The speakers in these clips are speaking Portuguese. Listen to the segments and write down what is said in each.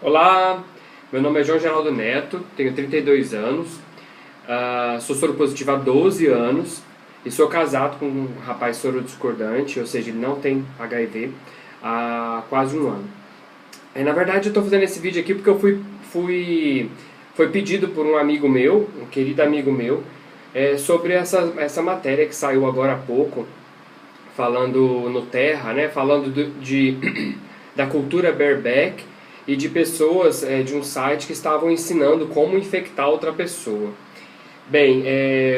Olá, meu nome é João Geraldo Neto, tenho 32 anos, sou soropositivo há 12 anos e sou casado com um rapaz sorodiscordante, ou seja, ele não tem HIV, há quase um ano. Na verdade, eu estou fazendo esse vídeo aqui porque eu foi pedido por um amigo meu, um querido amigo meu, sobre essa matéria que saiu agora há pouco, falando no Terra, né, falando da cultura bareback e de pessoas de um site que estavam ensinando como infectar outra pessoa. Bem,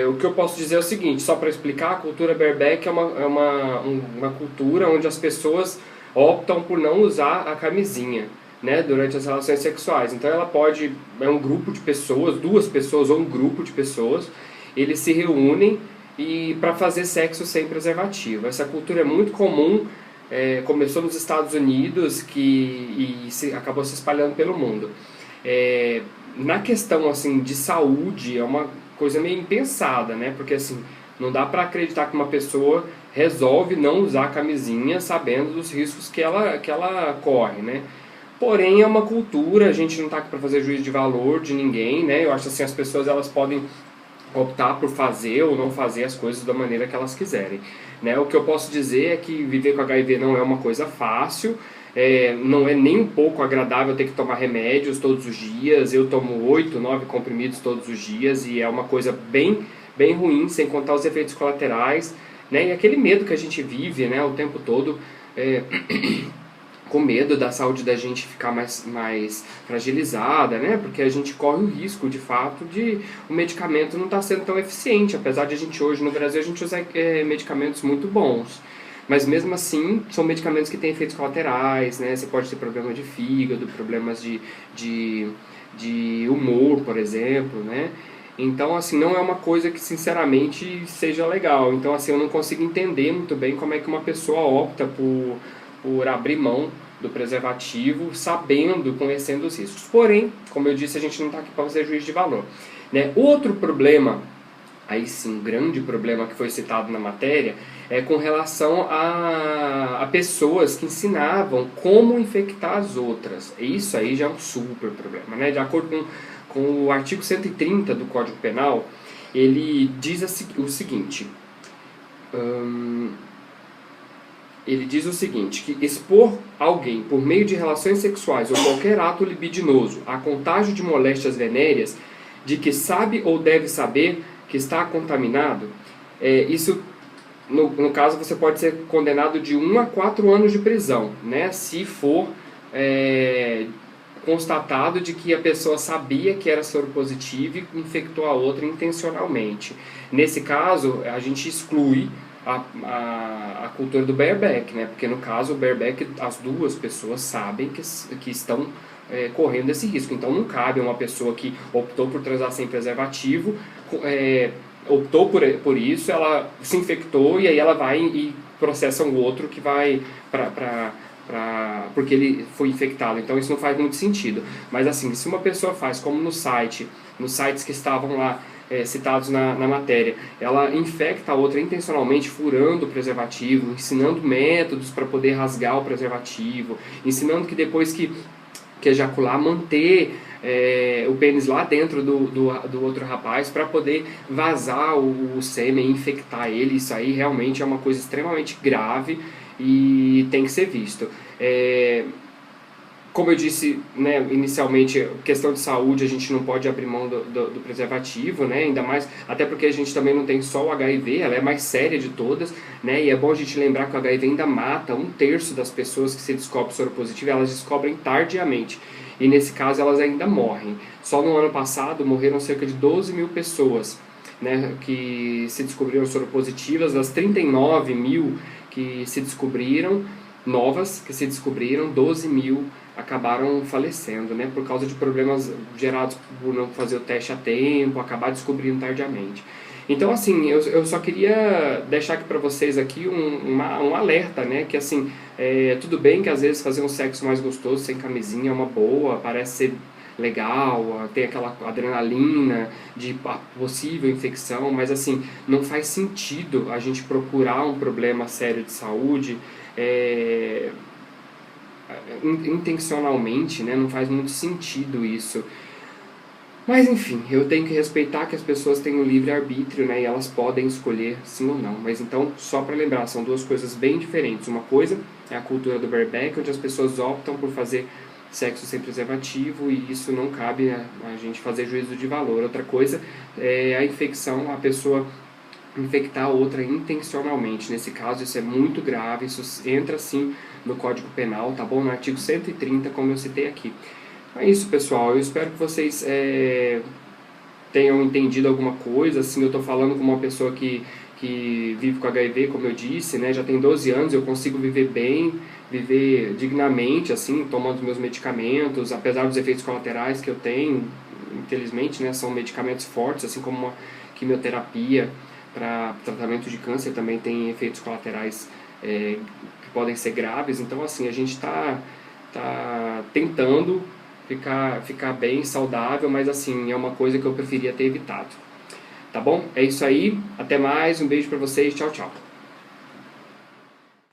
o que eu posso dizer é o seguinte, só para explicar, a cultura bareback é uma cultura onde as pessoas optam por não usar a camisinha, né, durante as relações sexuais. Então ela pode, é um grupo de pessoas, duas pessoas ou um grupo de pessoas, eles se reúnem e para fazer sexo sem preservativo. Essa cultura é muito comum, começou nos Estados Unidos acabou se espalhando pelo mundo. Na questão assim de saúde é uma coisa meio impensada, né? Porque assim não dá para acreditar que uma pessoa resolve não usar a camisinha sabendo dos riscos que ela corre, né? Porém é uma cultura, a gente não está aqui para fazer juízo de valor de ninguém, né? Eu acho assim, as pessoas elas podem optar por fazer ou não fazer as coisas da maneira que elas quiserem, né? O que eu posso dizer é que viver com HIV não é uma coisa fácil, não é nem um pouco agradável ter que tomar remédios todos os dias. Eu tomo 8, 9 comprimidos todos os dias e é uma coisa bem ruim, sem contar os efeitos colaterais, né? E aquele medo que a gente vive, né, o tempo todo, com medo da saúde da gente ficar mais fragilizada, né? Porque a gente corre o risco, de fato, de o medicamento não estar sendo tão eficiente, apesar de a gente hoje no Brasil a gente usar medicamentos muito bons. Mas mesmo assim, são medicamentos que têm efeitos colaterais, né? Você pode ter problemas de fígado, problemas de humor, por exemplo, né? Então, assim, não é uma coisa que, sinceramente, seja legal. Então, assim, eu não consigo entender muito bem como é que uma pessoa opta por abrir mão do preservativo, sabendo, conhecendo os riscos. Porém, como eu disse, a gente não está aqui para fazer juízo de valor, né? Outro problema, aí sim, um grande problema que foi citado na matéria, é com relação a pessoas que ensinavam como infectar as outras. Isso aí já é um super problema, né? De acordo com o artigo 130 do Código Penal, ele diz o seguinte... Ele diz o seguinte, que expor alguém por meio de relações sexuais ou qualquer ato libidinoso a contágio de moléstias venéreas de que sabe ou deve saber que está contaminado, isso, no caso, você pode ser condenado de 1 a 4 anos de prisão, né, se for constatado de que a pessoa sabia que era soropositiva e infectou a outra intencionalmente. Nesse caso, a gente exclui a cultura do bareback, né? Porque no caso o bareback, as duas pessoas sabem que estão correndo esse risco. Então não cabe uma pessoa que optou por transar sem preservativo, optou por isso, ela se infectou e aí ela vai e processa um outro que vai porque ele foi infectado. Então isso não faz muito sentido. Mas assim, se uma pessoa faz como nos sites que estavam lá citados na matéria, ela infecta a outra intencionalmente, furando o preservativo, ensinando métodos para poder rasgar o preservativo, ensinando que depois que ejacular, manter o pênis lá dentro do outro rapaz para poder vazar o sêmen e infectar ele. Isso aí realmente é uma coisa extremamente grave e tem que ser visto. Como eu disse, né, inicialmente, questão de saúde, a gente não pode abrir mão do preservativo, né, ainda mais, até porque a gente também não tem só o HIV, ela é a mais séria de todas, né, e é bom a gente lembrar que o HIV ainda mata 1/3 das pessoas que se descobrem soropositivas, elas descobrem tardiamente, e nesse caso elas ainda morrem. Só no ano passado morreram cerca de 12 mil pessoas, né, que se descobriram soropositivas, das 39 mil que se descobriram, novas que se descobriram, 12 mil acabaram falecendo, né, por causa de problemas gerados por não fazer o teste a tempo, acabar descobrindo tardiamente. Então, assim, eu só queria deixar aqui para vocês aqui um alerta, né, que assim, tudo bem que às vezes fazer um sexo mais gostoso sem camisinha é uma boa, parece ser legal, tem aquela adrenalina de possível infecção, mas assim, não faz sentido a gente procurar um problema sério de saúde intencionalmente, né? Não faz muito sentido isso. Mas enfim, eu tenho que respeitar que as pessoas têm um livre-arbítrio, né? E elas podem escolher sim ou não. Mas então, só para lembrar, são duas coisas bem diferentes. Uma coisa é a cultura do bareback, onde as pessoas optam por fazer sexo sem preservativo e isso não cabe a gente fazer juízo de valor. Outra coisa é a infecção, a pessoa infectar a outra intencionalmente. Nesse caso, isso é muito grave, isso entra sim no Código Penal, tá bom? No artigo 130, como eu citei aqui. É isso, pessoal. Eu espero que vocês tenham entendido alguma coisa. Assim, eu estou falando com uma pessoa que vive com HIV, como eu disse, né? Já tem 12 anos, eu consigo viver bem, viver dignamente, assim, tomando meus medicamentos, apesar dos efeitos colaterais que eu tenho, infelizmente, né? São medicamentos fortes, assim como uma quimioterapia para tratamento de câncer também tem efeitos colaterais que podem ser graves. Então, assim, a gente está tentando ficar bem, saudável, mas assim, é uma coisa que eu preferia ter evitado. Tá bom? É isso aí, até mais, um beijo pra vocês, tchau, tchau.